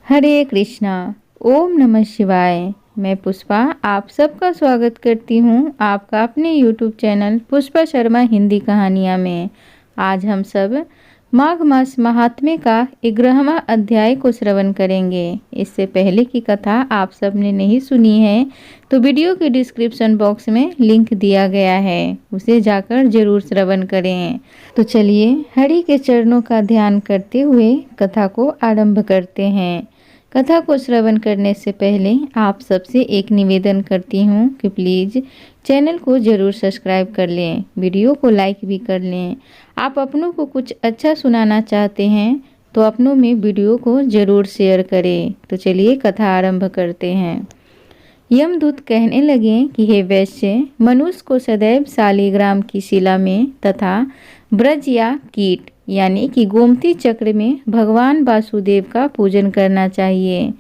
हरे कृष्णा। ओम नमः शिवाय। मैं पुष्पा आप सबका स्वागत करती हूँ आपका अपने YouTube चैनल पुष्पा शर्मा हिंदी कहानियाँ में। आज हम सब माघ मास महात्म्य का 11वां अध्याय को श्रवण करेंगे। इससे पहले की कथा आप सब ने नहीं सुनी है तो वीडियो के डिस्क्रिप्शन बॉक्स में लिंक दिया गया है, उसे जाकर जरूर श्रवण करें। तो चलिए हरि के चरणों का ध्यान करते हुए कथा को आरंभ करते हैं। कथा को श्रवण करने से पहले आप सबसे एक निवेदन करती हूँ कि प्लीज़ चैनल को ज़रूर सब्सक्राइब कर लें, वीडियो को लाइक भी कर लें। आप अपनों को कुछ अच्छा सुनाना चाहते हैं तो अपनों में वीडियो को ज़रूर शेयर करें। तो चलिए कथा आरंभ करते हैं। यमदूत कहने लगे कि हे वैश्य, मनुष्य को सदैव शालिग्राम की शिला में तथा ब्रज या कीट यानी कि गोमती चक्र में भगवान वासुदेव का पूजन करना चाहिए,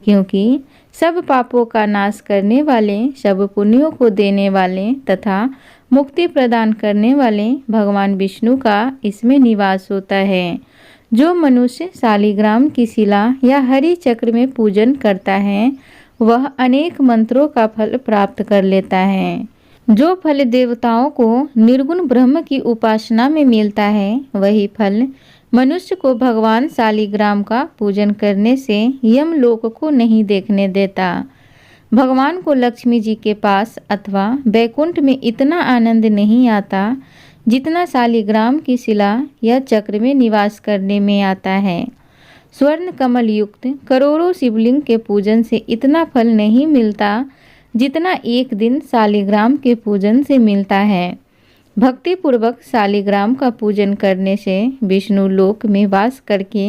क्योंकि सब पापों का नाश करने वाले, सब पुण्यों को देने वाले तथा मुक्ति प्रदान करने वाले भगवान विष्णु का इसमें निवास होता है। जो मनुष्य शालिग्राम की शिला या हरि चक्र में पूजन करता है वह अनेक मंत्रों का फल प्राप्त कर लेता है। जो फल देवताओं को निर्गुण ब्रह्म की उपासना में मिलता है, वही फल मनुष्य को भगवान शालिग्राम का पूजन करने से यमलोक को नहीं देखने देता। भगवान को लक्ष्मी जी के पास अथवा बैकुंठ में इतना आनंद नहीं आता जितना शालिग्राम की शिला या चक्र में निवास करने में आता है। स्वर्ण कमल युक्त करोड़ों शिवलिंग के पूजन से इतना फल नहीं मिलता जितना एक दिन शालिग्राम के पूजन से मिलता है। भक्ति पूर्वक शालिग्राम का पूजन करने से विष्णु लोक में वास करके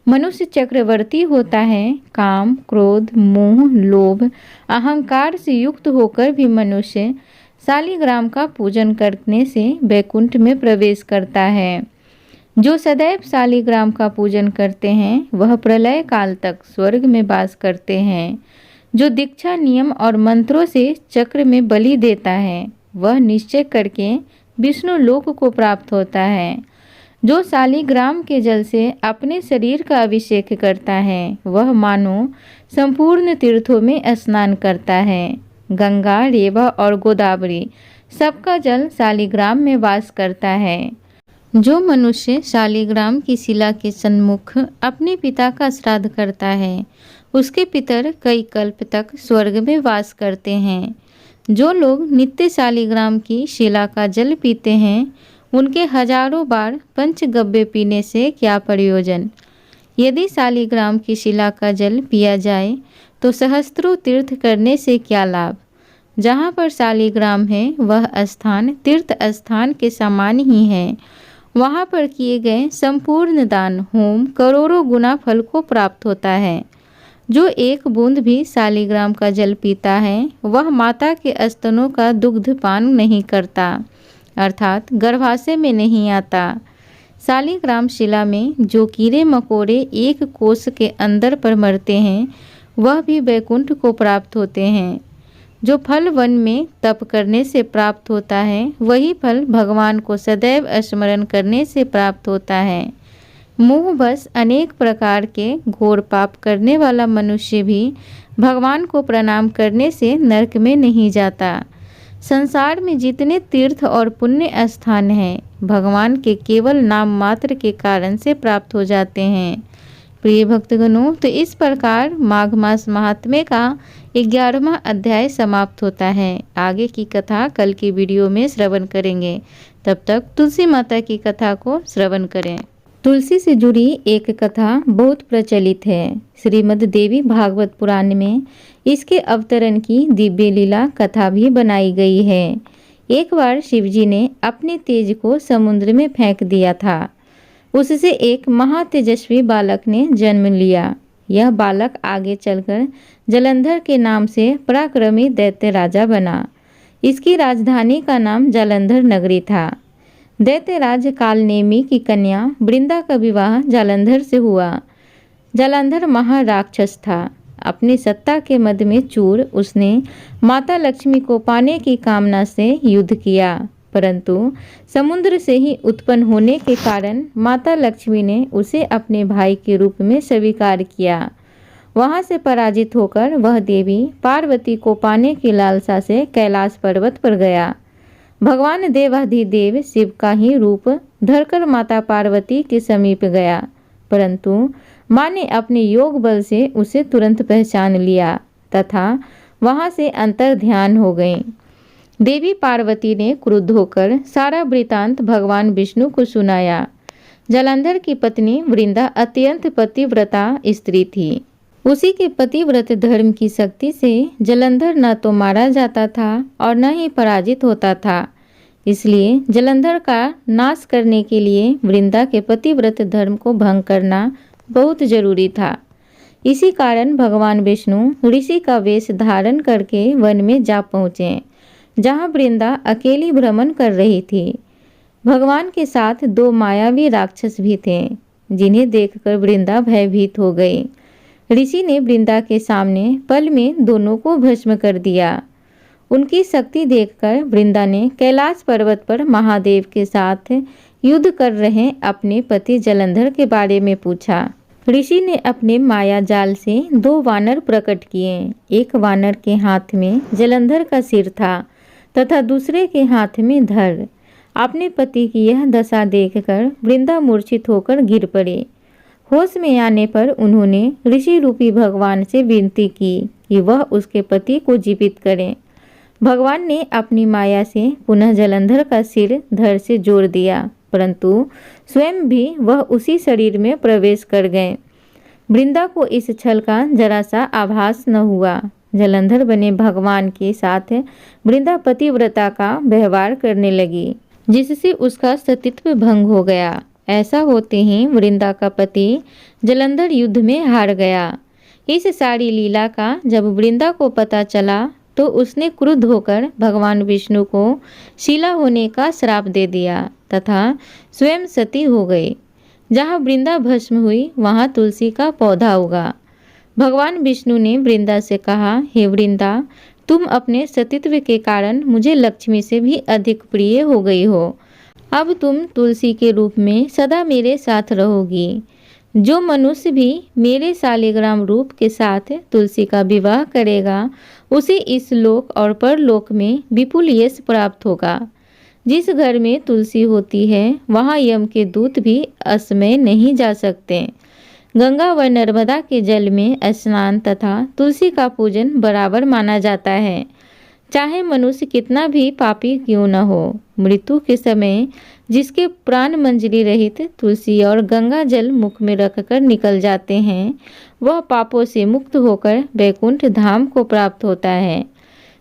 मनुष्य चक्रवर्ती होता है। काम, क्रोध, मोह, लोभ, अहंकार से युक्त होकर भी मनुष्य शालिग्राम का पूजन करने से वैकुंठ में प्रवेश करता है। जो सदैव शालिग्राम का पूजन करते हैं वह प्रलय काल तक स्वर्ग में वास करते हैं। जो दीक्षा, नियम और मंत्रों से चक्र में बलि देता है वह निश्चय करके विष्णु लोक को प्राप्त होता है। जो शालिग्राम के जल से अपने शरीर का अभिषेक करता है वह मानो संपूर्ण तीर्थों में स्नान करता है। गंगा, रेवा और गोदावरी सबका जल शालिग्राम में वास करता है। जो मनुष्य शालिग्राम की शिला के सन्मुख अपने पिता का श्राद्ध करता है उसके पितर कई कल्प तक स्वर्ग में वास करते हैं। जो लोग नित्य शालिग्राम की शिला का जल पीते हैं उनके हजारों बार पंचगव्य पीने से क्या प्रयोजन। यदि शालिग्राम की शिला का जल पिया जाए तो सहस्त्रों तीर्थ करने से क्या लाभ। जहाँ पर शालिग्राम है वह स्थान तीर्थ स्थान के समान ही है। वहाँ पर किए गए संपूर्ण दान, होम करोड़ों गुना फल को प्राप्त होता है। जो एक बूंद भी शालिग्राम का जल पीता है वह माता के स्तनों का दुग्ध पान नहीं करता, अर्थात गर्भाशय में नहीं आता। शालिग्राम शिला में जो कीड़े मकोड़े एक कोष के अंदर पर मरते हैं वह भी वैकुंठ को प्राप्त होते हैं। जो फल वन में तप करने से प्राप्त होता है वही फल भगवान को सदैव स्मरण करने से प्राप्त होता है। मोह बस अनेक प्रकार के घोर पाप करने वाला मनुष्य भी भगवान को प्रणाम करने से नरक में नहीं जाता। संसार में जितने तीर्थ और पुण्य स्थान हैं भगवान के केवल नाम मात्र के कारण से प्राप्त हो जाते हैं। प्रिय भक्तगणों, तो इस प्रकार माघ मास महात्म्य का 11वां अध्याय समाप्त होता है। आगे की कथा कल की वीडियो में श्रवण करेंगे। तब तक तुलसी माता की कथा को श्रवण करें। तुलसी से जुड़ी एक कथा बहुत प्रचलित है। श्रीमद् देवी भागवत पुराण में इसके अवतरण की दिव्य लीला कथा भी बनाई गई है। एक बार शिवजी ने अपने तेज को समुद्र में फेंक दिया था। उससे एक महातेजस्वी बालक ने जन्म लिया। यह बालक आगे चलकर जालंधर के नाम से पराक्रमी दैत्य राजा बना। इसकी राजधानी का नाम जालंधर नगरी था। दैत्यराज कालनेमी की कन्या वृंदा का विवाह जालंधर से हुआ। जालंधर महाराक्षस था। अपनी सत्ता के मद में चूर उसने माता लक्ष्मी को पाने की कामना से युद्ध किया, परंतु समुद्र से ही उत्पन्न होने के कारण माता लक्ष्मी ने उसे अपने भाई के रूप में स्वीकार किया। वहां से पराजित होकर वह देवी पार्वती को पाने की लालसा से कैलाश पर्वत पर गया। भगवान देवाधिदेव शिव का ही रूप धरकर माता पार्वती के समीप गया, परंतु माँ ने अपने योग बल से उसे तुरंत पहचान लिया तथा वहां से अंतर ध्यान हो गई। देवी पार्वती ने क्रुद्ध होकर सारा वृतांत भगवान विष्णु को सुनाया। जलंधर की पत्नी वृंदा अत्यंत पतिव्रता स्त्री थी। उसी के पतिव्रत धर्म की शक्ति से जलंधर न तो मारा जाता था और न ही पराजित होता था। इसलिए जलंधर का नाश करने के लिए वृंदा के पतिव्रत धर्म को भंग करना बहुत जरूरी था। इसी कारण भगवान विष्णु ऋषि का वेश धारण करके वन में जा पहुँचे, जहाँ वृंदा अकेली भ्रमण कर रही थी। भगवान के साथ 2 मायावी राक्षस भी थे, जिन्हें देखकर वृंदा भयभीत हो गई। ऋषि ने वृंदा के सामने पल में दोनों को भस्म कर दिया। उनकी शक्ति देखकर वृंदा ने कैलाश पर्वत पर महादेव के साथ युद्ध कर रहे अपने पति जलंधर के बारे में पूछा। ऋषि ने अपने माया जाल से 2 वानर प्रकट किए। एक वानर के हाथ में जलंधर का सिर था तथा दूसरे के हाथ में धड़। अपने पति की यह दशा देखकर वृंदा मूर्छित होकर गिर पड़ी। होश में आने पर उन्होंने ऋषि रूपी भगवान से विनती की कि वह उसके पति को जीवित करें। भगवान ने अपनी माया से पुनः जलंधर का सिर धड़ से जोड़ दिया, परंतु स्वयं भी वह उसी शरीर में प्रवेश कर गए। वृंदा को इस छल का जरा सा आभास न हुआ। जलंधर बने भगवान के साथ वृंदा पतिव्रता का व्यवहार करने लगी, जिससे उसका सतीत्व भंग हो गया। ऐसा होते ही वृंदा का पति जलंधर युद्ध में हार गया। इस सारी लीला का जब वृंदा को पता चला तो उसने क्रुद्ध होकर भगवान विष्णु को शीला होने का श्राप दे दिया तथा स्वयं सती हो गई। जहाँ वृंदा भस्म हुई वहाँ तुलसी का पौधा उगा। भगवान विष्णु ने वृंदा से कहा, हे वृंदा, तुम अपने सतीत्व के कारण मुझे लक्ष्मी से भी अधिक प्रिय हो गई हो। अब तुम तुलसी के रूप में सदा मेरे साथ रहोगी। जो मनुष्य भी मेरे शालिग्राम रूप के साथ तुलसी का विवाह करेगा, उसे इस लोक और परलोक में विपुल यश प्राप्त होगा। जिस घर में तुलसी होती है वहाँ यम के दूत भी असमय नहीं जा सकते। गंगा व नर्मदा के जल में स्नान तथा तुलसी का पूजन बराबर माना जाता है, चाहे मनुष्य कितना भी पापी क्यों न हो। मृत्यु के समय जिसके प्राण मंजरी रहित तुलसी और गंगा जल मुख में रखकर निकल जाते हैं, वह पापों से मुक्त होकर वैकुंठ धाम को प्राप्त होता है।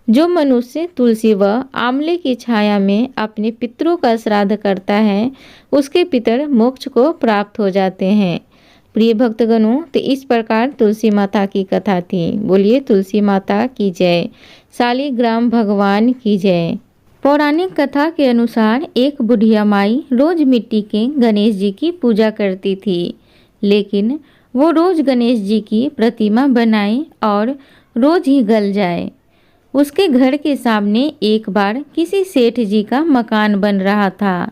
जो मनुष्य तुलसी व आंवले की छाया में अपने पितरों का श्राद्ध करता है, उसके पितर मोक्ष को प्राप्त हो जाते हैं। प्रिय भक्तगणों, तो इस प्रकार तुलसी माता की कथा थी। बोलिए तुलसी माता की जय, शालिग्राम भगवान की जय। पौराणिक कथा के अनुसार एक बुढ़िया माई रोज मिट्टी के गणेश जी की पूजा करती थी, लेकिन वो रोज गणेश जी की प्रतिमा बनाए और रोज ही गल जाए। उसके घर के सामने एक बार किसी सेठ जी का मकान बन रहा था।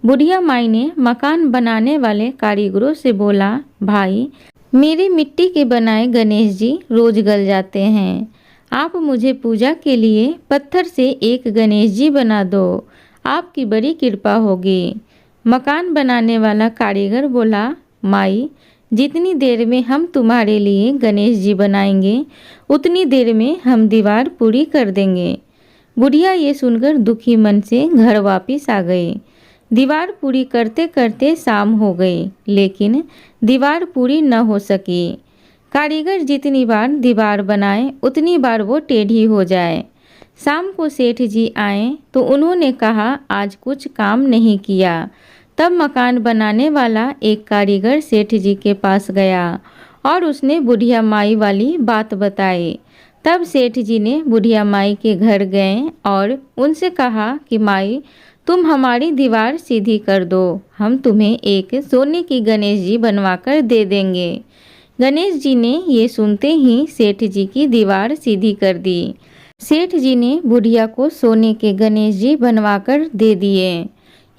बुढ़िया माई ने मकान बनाने वाले कारीगरों से बोला, भाई, मेरे मिट्टी के बनाए गणेश जी रोज गल जाते हैं, आप मुझे पूजा के लिए पत्थर से एक गणेश जी बना दो, आपकी बड़ी कृपा होगी। मकान बनाने वाला कारीगर बोला, माई, जितनी देर में हम तुम्हारे लिए गणेश जी बनाएंगे उतनी देर में हम दीवार पूरी कर देंगे। बुढ़िया ये सुनकर दुखी मन से घर वापस आ गई। दीवार पूरी करते करते शाम हो गई, लेकिन दीवार पूरी न हो सकी। कारीगर जितनी बार दीवार बनाए उतनी बार वो टेढ़ी हो जाए। शाम को सेठ जी आए तो उन्होंने कहा, आज कुछ काम नहीं किया। तब मकान बनाने वाला एक कारीगर सेठ जी के पास गया और उसने बुढ़िया माई वाली बात बताई। तब सेठ जी ने बुढ़िया माई के घर गए और उनसे कहा कि माई, तुम हमारी दीवार सीधी कर दो, हम तुम्हें एक सोने की गणेश जी बनवाकर दे देंगे। गणेश जी ने ये सुनते ही सेठ जी की दीवार सीधी कर दी। सेठ जी ने बुढ़िया को सोने के गणेश जी बनवाकर दे दिए।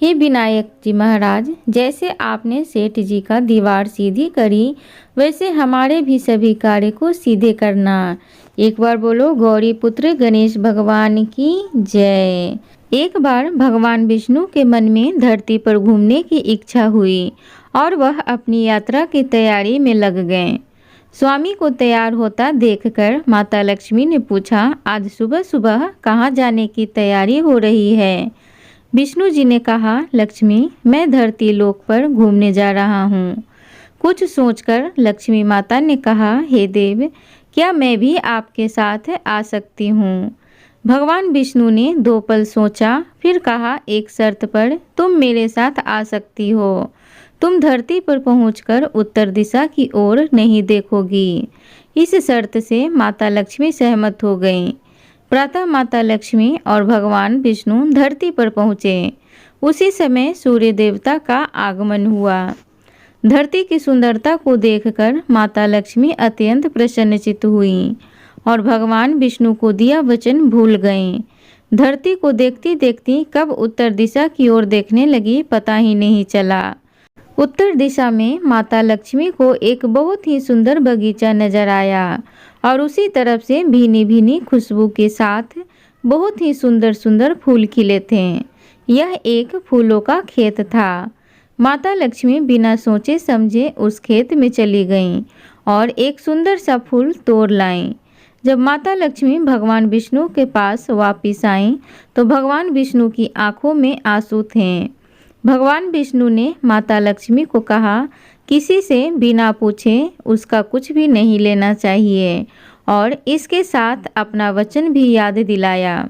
हे विनायक जी महाराज, जैसे आपने सेठ जी का दीवार सीधी करी, वैसे हमारे भी सभी कार्य को सीधे करना। एक बार बोलो गौरी पुत्र गणेश भगवान की जय। एक बार भगवान विष्णु के मन में धरती पर घूमने की इच्छा हुई और वह अपनी यात्रा की तैयारी में लग गए। स्वामी को तैयार होता देखकर माता लक्ष्मी ने पूछा, आज सुबह सुबह कहाँ जाने की तैयारी हो रही है? विष्णु जी ने कहा, लक्ष्मी, मैं धरती लोक पर घूमने जा रहा हूँ। कुछ सोचकर लक्ष्मी माता ने कहा, हे देव, क्या मैं भी आपके साथ आ सकती हूँ? भगवान विष्णु ने 2 पल सोचा, फिर कहा, एक शर्त पर तुम मेरे साथ आ सकती हो। तुम धरती पर पहुंचकर उत्तर दिशा की ओर नहीं देखोगी। इस शर्त से माता लक्ष्मी सहमत हो गईं। प्रातः माता लक्ष्मी और भगवान विष्णु धरती पर पहुँचे। उसी समय सूर्य देवता का आगमन हुआ। धरती की सुंदरता को देखकर माता लक्ष्मी अत्यंत प्रसन्नचित्त हुईं और भगवान विष्णु को दिया वचन भूल गईं। धरती को देखती देखती कब उत्तर दिशा की ओर देखने लगी पता ही नहीं चला। उत्तर दिशा में माता लक्ष्मी को एक बहुत ही सुंदर बगीचा नजर आया और उसी तरफ से भीनी भीनी खुशबू के साथ बहुत ही सुंदर सुंदर फूल खिले थे। यह एक फूलों का खेत था। माता लक्ष्मी बिना सोचे समझे उस खेत में चली गईं और एक सुंदर सा फूल तोड़ लाईं। जब माता लक्ष्मी भगवान विष्णु के पास वापिस आईं तो भगवान विष्णु की आंखों में आंसू थे। भगवान विष्णु ने माता लक्ष्मी को कहा, किसी से बिना पूछे उसका कुछ भी नहीं लेना चाहिए और इसके साथ अपना वचन भी याद दिलाया।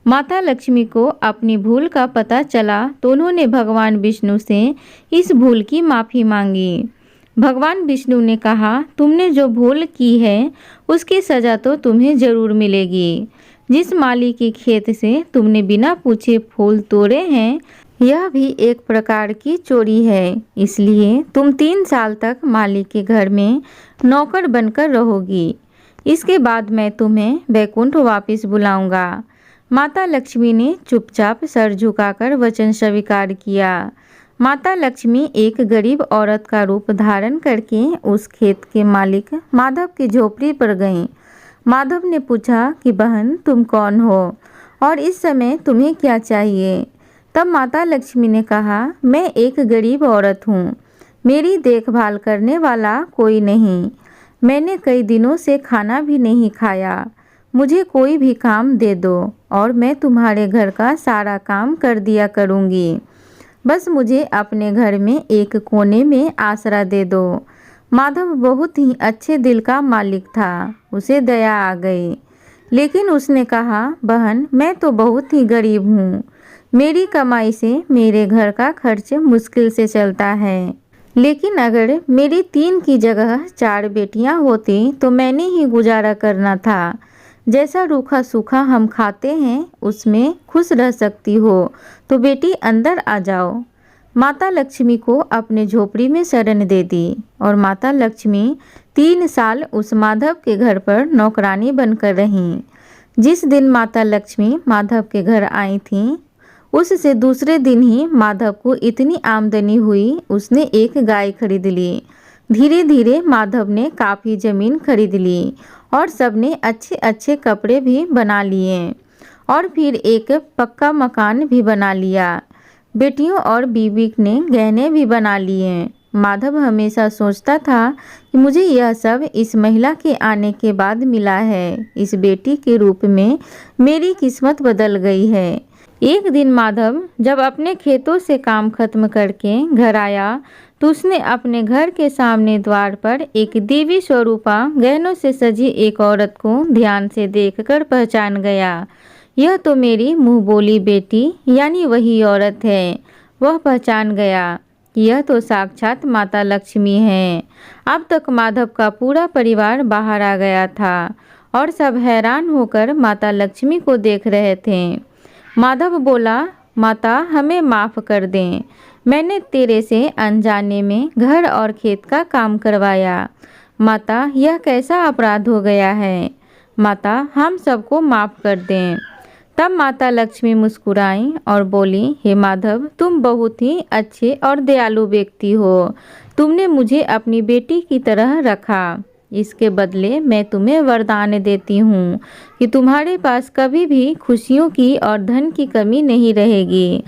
माता लक्ष्मी को अपनी भूल का पता चला तो उन्होंने भगवान विष्णु से इस भूल की माफ़ी मांगी। भगवान विष्णु ने कहा, तुमने जो भूल की है उसकी सज़ा तो तुम्हें ज़रूर मिलेगी। जिस माली के खेत से तुमने बिना पूछे फूल तोड़े हैं, यह भी एक प्रकार की चोरी है। इसलिए तुम 3 साल तक माली के घर में नौकर बनकर रहोगी। इसके बाद मैं तुम्हें वैकुंठ वापस बुलाऊंगा। माता लक्ष्मी ने चुपचाप सर झुकाकर वचन स्वीकार किया। माता लक्ष्मी एक गरीब औरत का रूप धारण करके उस खेत के मालिक माधव की झोपड़ी पर गईं। माधव ने पूछा कि बहन, तुम कौन हो और इस समय तुम्हें क्या चाहिए? तब माता लक्ष्मी ने कहा, मैं एक गरीब औरत हूँ। मेरी देखभाल करने वाला कोई नहीं। मैंने कई दिनों से खाना भी नहीं खाया। मुझे कोई भी काम दे दो और मैं तुम्हारे घर का सारा काम कर दिया करूँगी। बस मुझे अपने घर में एक कोने में आसरा दे दो। माधव बहुत ही अच्छे दिल का मालिक था। उसे दया आ गई, लेकिन उसने कहा, बहन, मैं तो बहुत ही गरीब हूँ। मेरी कमाई से मेरे घर का खर्च मुश्किल से चलता है। लेकिन अगर मेरी 3 की जगह 4 बेटियां होती तो मैंने ही गुजारा करना था। जैसा रूखा सूखा हम खाते हैं उसमें खुश रह सकती हो तो बेटी अंदर आ जाओ। माता लक्ष्मी को अपने झोपड़ी में शरण दे दी और माता लक्ष्मी 3 साल उस माधव के घर पर नौकरानी बनकर रहीं। जिस दिन माता लक्ष्मी माधव के घर आई थीं, उससे दूसरे दिन ही माधव को इतनी आमदनी हुई, उसने एक गाय खरीद ली। धीरे धीरे माधव ने काफ़ी ज़मीन खरीद ली और सबने अच्छे अच्छे कपड़े भी बना लिए और फिर एक पक्का मकान भी बना लिया। बेटियों और बीवी ने गहने भी बना लिए। माधव हमेशा सोचता था कि मुझे यह सब इस महिला के आने के बाद मिला है। इस बेटी के रूप में मेरी किस्मत बदल गई है। एक दिन माधव जब अपने खेतों से काम खत्म करके घर आया तो उसने अपने घर के सामने द्वार पर एक देवी स्वरूपा गहनों से सजी एक औरत को ध्यान से देखकर पहचान गया। यह तो मेरी मुँह बोली बेटी यानी वही औरत है। वह पहचान गया, यह तो साक्षात माता लक्ष्मी है। अब तक माधव का पूरा परिवार बाहर आ गया था और सब हैरान होकर माता लक्ष्मी को देख रहे थे। माधव बोला, माता, हमें माफ़ कर दें। मैंने तेरे से अनजाने में घर और खेत का काम करवाया। माता, यह कैसा अपराध हो गया है? माता, हम सबको माफ़ कर दें। तब माता लक्ष्मी मुस्कुराईं और बोली, हे माधव, तुम बहुत ही अच्छे और दयालु व्यक्ति हो। तुमने मुझे अपनी बेटी की तरह रखा। इसके बदले मैं तुम्हें वरदान देती हूँ कि तुम्हारे पास कभी भी खुशियों की और धन की कमी नहीं रहेगी।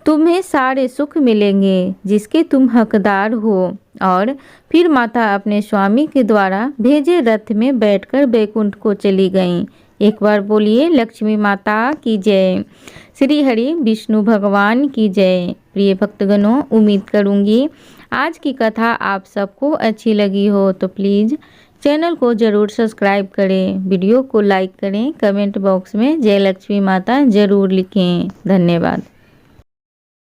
तुम्हें सारे सुख मिलेंगे जिसके तुम हकदार हो। और फिर माता अपने स्वामी के द्वारा भेजे रथ में बैठकर बैकुंठ को चली गईं। एक बार बोलिए लक्ष्मी माता की जय। श्री हरि विष्णु भगवान की जय। प्रिय भक्तगणों, उम्मीद करूंगी आज की कथा आप सबको अच्छी लगी हो, तो प्लीज़ चैनल को ज़रूर सब्सक्राइब करें, वीडियो को लाइक करें, कमेंट बॉक्स में जय लक्ष्मी माता ज़रूर लिखें। धन्यवाद।